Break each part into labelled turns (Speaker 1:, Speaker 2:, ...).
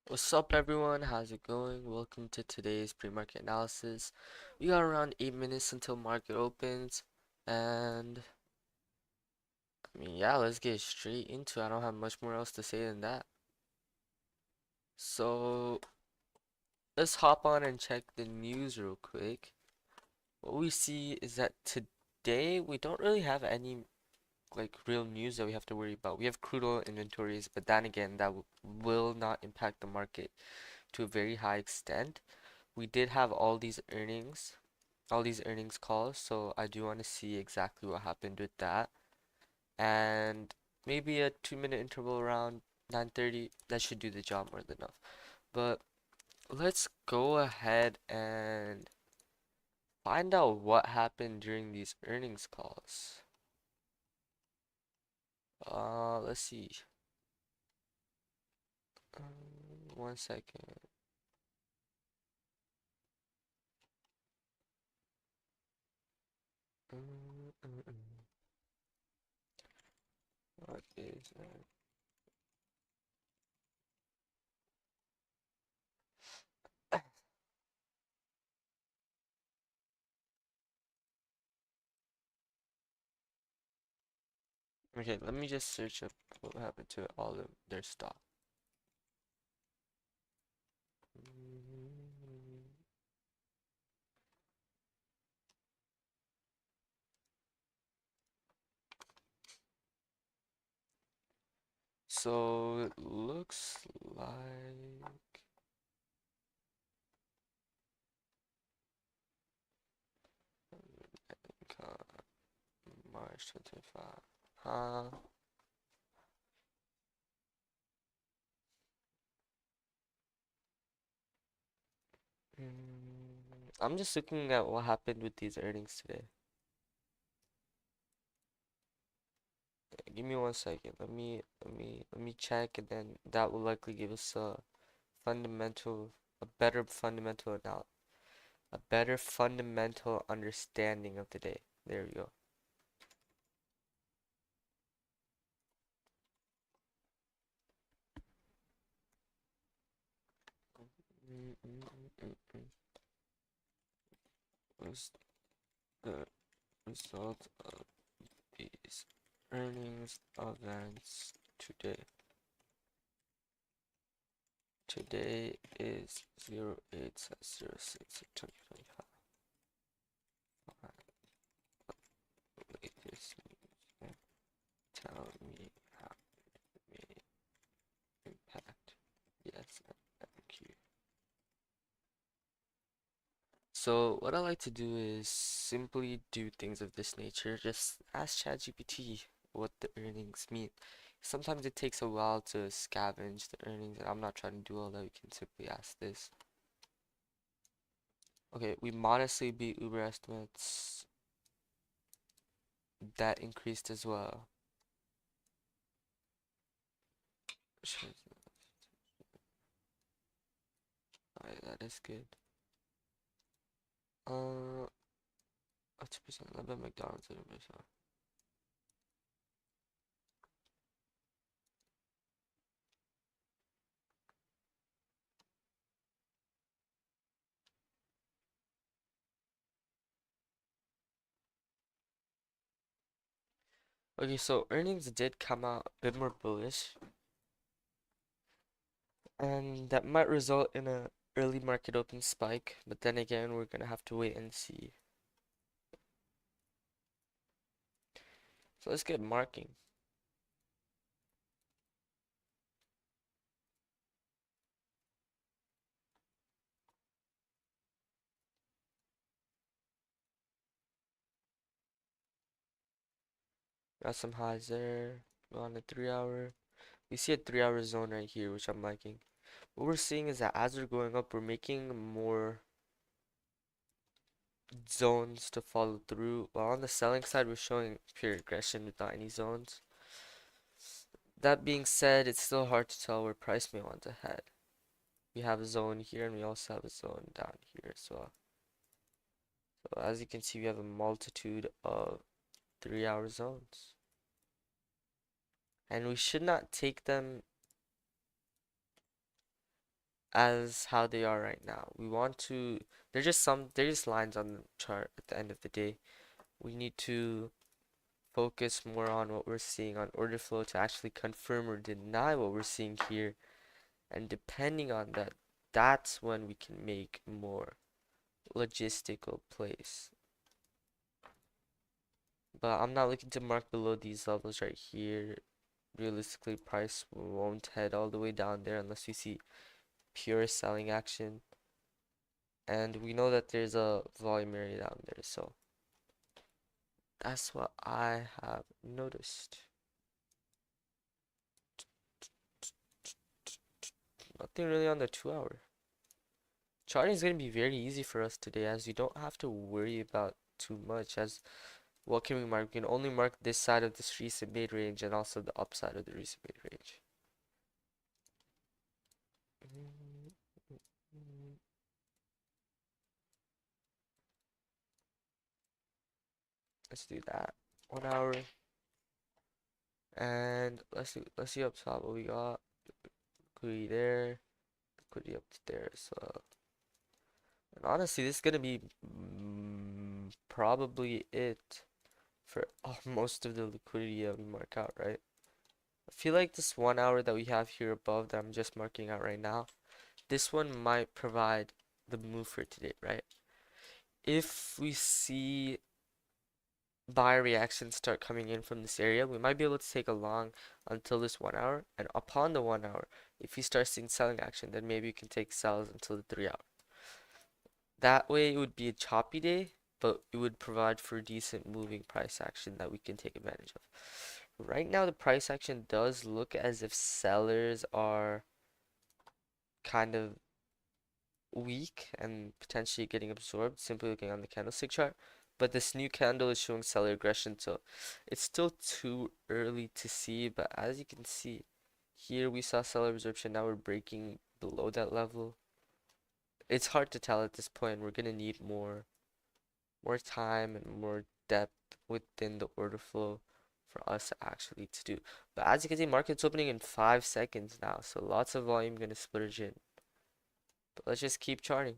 Speaker 1: What's up, everyone? How's it going? Welcome to today's pre-market analysis. We got around 8 minutes until market opens, and yeah, let's get straight into it. I don't have much more else to say than that. So, let's hop on and check the news real quick. What we see is that today we don't really have any real news that we have to worry about. We have crude oil inventories, but then again, that will not impact the market to a very high extent. We did have all these earnings calls, so I do want to see exactly what happened with that. And maybe a 2 minute interval around 9:30, that should do the job more than enough. But let's go ahead and find out what happened during these earnings calls. Let's see. 1 second. What is that? Okay, let me just search up what happened to all of their stock. So it looks like March 25. Huh? I'm just looking at what happened with these earnings today. Give me 1 second. Let me check, and then that will likely give us fundamental, a better fundamental now, a better fundamental understanding of the day. There we go. Mm, mm, mm, mm, mm. Was the result of these earnings events today? Today is 08/06/2025. Latest news. Tell me how it may impact. Yes, thank you. So what I like to do is simply do things of this nature. Just ask ChatGPT what the earnings mean. Sometimes it takes a while to scavenge the earnings, and I'm not trying to do all that. We can simply ask this. Okay, we modestly beat Uber estimates. That increased as well. Alright, that is good. 2%. I bet McDonald's didn't miss out. Okay, so earnings did come out a bit more bullish, and that might result in a early market open spike, but then again, we're gonna have to wait and see. So let's get marking. Got some highs there. Go on the 3 hour. We see a 3 hour zone right here, which I'm liking. What we're seeing is that as we're going up, we're making more zones to follow through. While on the selling side, we're showing pure aggression without any zones. That being said, it's still hard to tell where price may want to head. We have a zone here, and we also have a zone down here as well. So as you can see, we have a multitude of 3 hour zones. And we should not take them as how they are right now. We want to, they're just lines on the chart at the end of the day. We need to focus more on what we're seeing on order flow to actually confirm or deny what we're seeing here. And depending on that, that's when we can make more logistical plays. But I'm not looking to mark below these levels right here. Realistically, price won't head all the way down there unless we see pure selling action. And we know that there's a volume area down there, so that's what I have noticed. Nothing really on the 2 hour. Charting is going to be very easy for us today as we don't have to worry about too much. As what can we mark? We can only mark this side of this recent mid range and also the upside of the recent mid range. Let's do that. 1 hour. And let's see up top what we got. Liquidity there. Liquidity up there. So and honestly, this is gonna be probably it for most of the liquidity that we mark out, right? I feel like this 1 hour that we have here above that I'm just marking out right now, this one might provide the move for today, right? If we see buy reactions start coming in from this area, we might be able to take a long until this 1 hour, and upon the 1 hour, if we start seeing selling action, then maybe we can take sells until the 3 hour. That way it would be a choppy day, but it would provide for decent moving price action that we can take advantage of. Right now, the price action does look as if sellers are kind of weak and potentially getting absorbed simply looking on the candlestick chart. But this new candle is showing seller aggression, so it's still too early to see. But as you can see, here we saw seller absorption. Now we're breaking below that level. It's hard to tell at this point. We're gonna need more time and more depth within the order flow for us actually to do. But as you can see, market's opening in 5 seconds now, so lots of volume gonna splurge in. But let's just keep charting.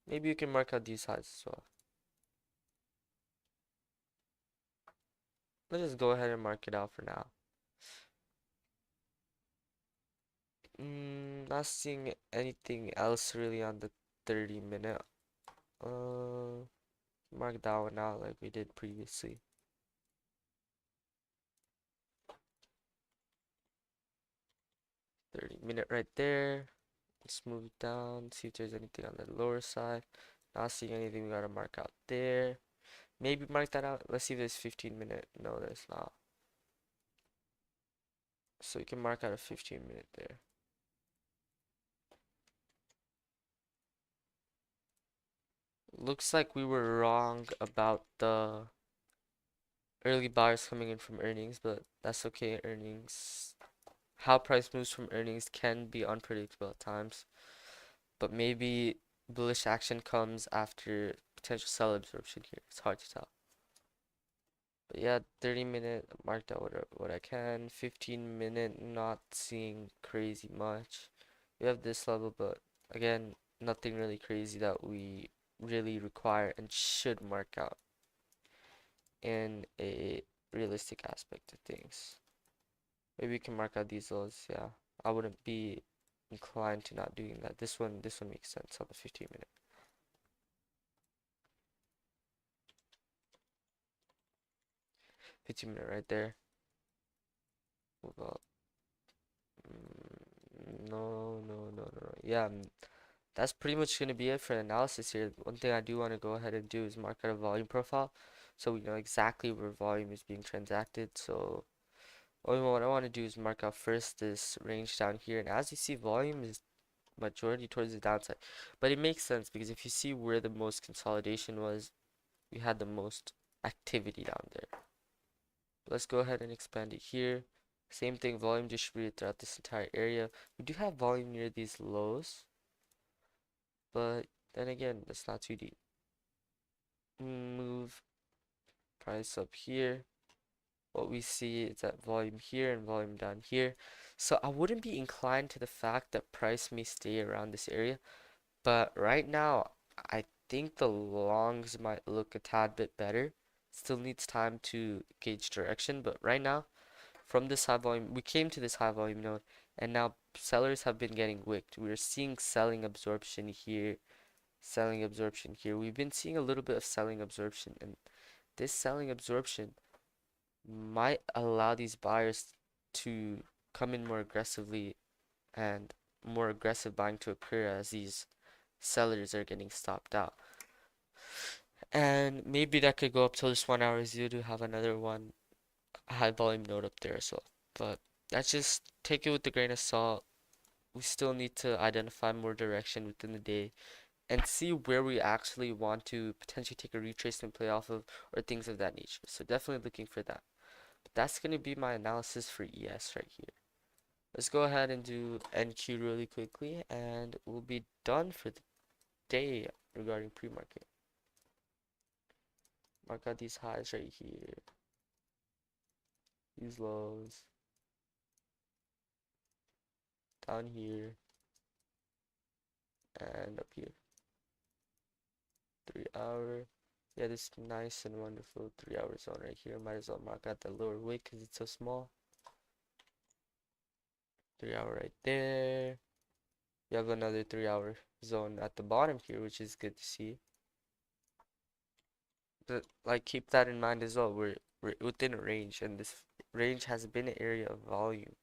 Speaker 1: Maybe you can mark out these highs as well. Let's just go ahead and mark it out for now. Not seeing anything else really on the 30-minute. Mark that one out like we did previously. 30-minute right there. Let's move it down, see if there's anything on the lower side. Not seeing anything, we gotta mark out there. Maybe mark that out. Let's see if there's 15-minute. No, there's not. So you can mark out a 15-minute there. Looks like we were wrong about the early buyers coming in from earnings, but that's okay. Earnings, how price moves from earnings can be unpredictable at times, but maybe bullish action comes after potential sell absorption here. It's hard to tell. But yeah, 30-minute marked out what I can. 15-minute not seeing crazy much. We have this level, but again, nothing really crazy that we really require and should mark out in a realistic aspect of things. Maybe we can mark out these lows, yeah. I wouldn't be inclined to not doing that. This one makes sense on the 15-minute. 15-minute right there. Move up. No. Yeah, that's pretty much going to be it for analysis here. One thing I do want to go ahead and do is mark out a volume profile so we know exactly where volume is being transacted. So what I want to do is mark out first this range down here, and as you see, volume is majority towards the downside, but it makes sense because if you see where the most consolidation was, we had the most activity down there. Let's go ahead and expand it here. Same thing, volume distributed throughout this entire area. We do have volume near these lows, but then again, that's not too deep. Move price up here. What we see is that volume here and volume down here. So I wouldn't be inclined to the fact that price may stay around this area, but right now I think the longs might look a tad bit better. Still needs time to gauge direction, but right now from this high volume, we came to this high volume node, and now sellers have been getting wicked. We're seeing selling absorption here, selling absorption here. We've been seeing a little bit of selling absorption, and this selling absorption might allow these buyers to come in more aggressively and more aggressive buying to occur as these sellers are getting stopped out. And maybe that could go up till this 1 hour due to have another one high volume node up there as well. But that's just take it with a grain of salt. We still need to identify more direction within the day and see where we actually want to potentially take a retracement play off of or things of that nature. So definitely looking for that. But that's going to be my analysis for ES right here. Let's go ahead and do NQ really quickly and we'll be done for the day regarding pre-market. Mark out these highs right here, these lows, down here, and up here. 3 hour. Yeah, this nice and wonderful 3 hour zone right here. Might as well mark out the lower wick because it's so small. 3 hour right there. You have another 3 hour zone at the bottom here, which is good to see. But like keep that in mind as well. We're within a range, and this range has been an area of volume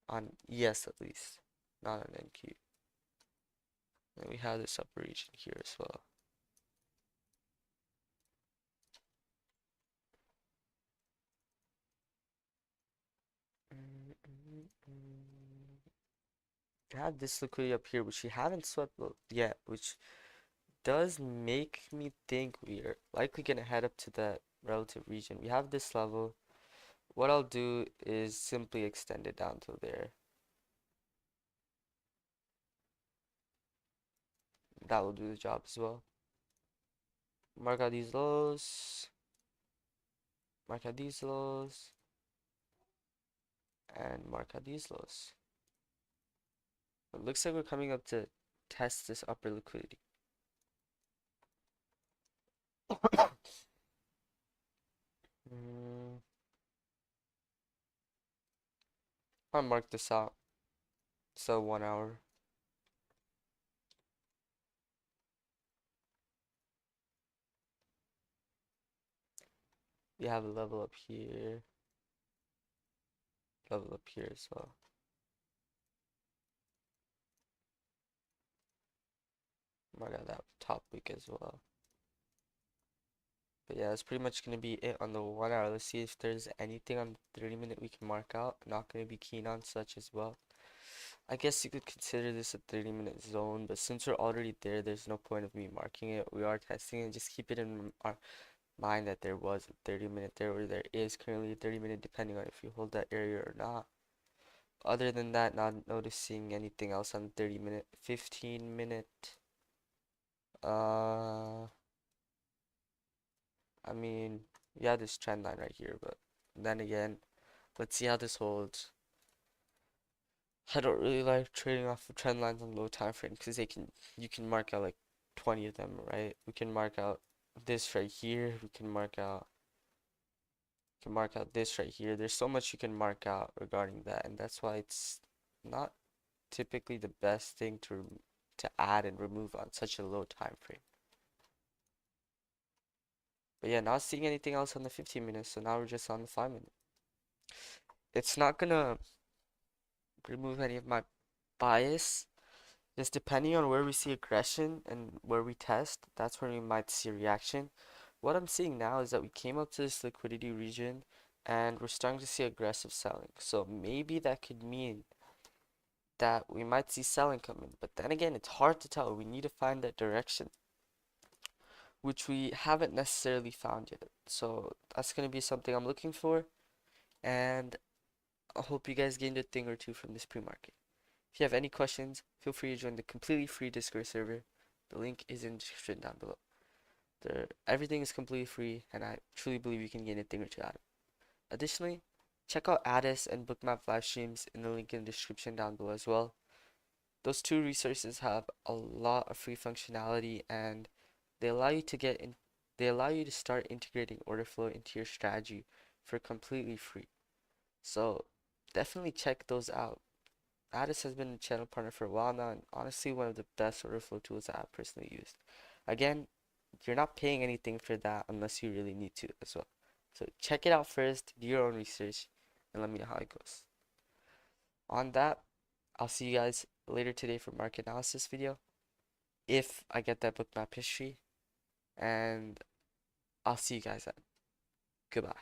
Speaker 1: on ES at least, not on NQ. And we have this upper region here as well. We have this liquidity up here, which we haven't swept yet, which does make me think we are likely gonna head up to that relative region. We have this level. What I'll do is simply extend it down to there. That will do the job as well. Mark out these lows. Mark out these lows. And mark out these lows. It looks like we're coming up to test this upper liquidity. I'll mark this out. So 1 hour. We have a level up here. Level up here as well. Mark out that top week as well. But yeah, that's pretty much going to be it on the 1 hour. Let's see if there's anything on the 30 minute we can mark out. Not going to be keen on such as well. I guess you could consider this a 30-minute zone, but since we're already there, there's no point of me marking it. We are testing it. Just keep it in our mind that there was a 30-minute there, or there is currently a 30-minute, depending on if you hold that area or not. Other than that, not noticing anything else on 30-minute, 15-minute. I mean, yeah, this trend line right here, but then again, let's see how this holds. I don't really like trading off of trend lines on low time frame because you can mark out like 20 of them, right? We can mark out this right here. We can mark out this right here. There's so much you can mark out regarding that, and that's why it's not typically the best thing to add and remove on such a low time frame. But yeah, not seeing anything else on the 15 minutes, so now we're just on the 5 minute. It's not gonna remove any of my bias. Just depending on where we see aggression and where we test, that's where we might see a reaction. What I'm seeing now is that we came up to this liquidity region and we're starting to see aggressive selling. So maybe that could mean that we might see selling coming. But then again, it's hard to tell. We need to find that direction, which we haven't necessarily found yet. So that's going to be something I'm looking for. And I hope you guys gained a thing or two from this pre-market. If you have any questions, feel free to join the completely free Discord server. The link is in the description down below. Everything is completely free, and I truly believe you can gain a thing or two out of it. Additionally, Check out Addis and Bookmap live streams in the link in the description down below as well. Those two resources have a lot of free functionality and they allow you to they allow you to start integrating order flow into your strategy for completely free. So definitely check those out. Addis has been a channel partner for a while now and honestly one of the best order flow tools that I've personally used. Again, you're not paying anything for that unless you really need to as well. So check it out first, do your own research, and let me know how it goes. On that, I'll see you guys later today for market analysis video if I get that bookmap history, and I'll see you guys then. Goodbye.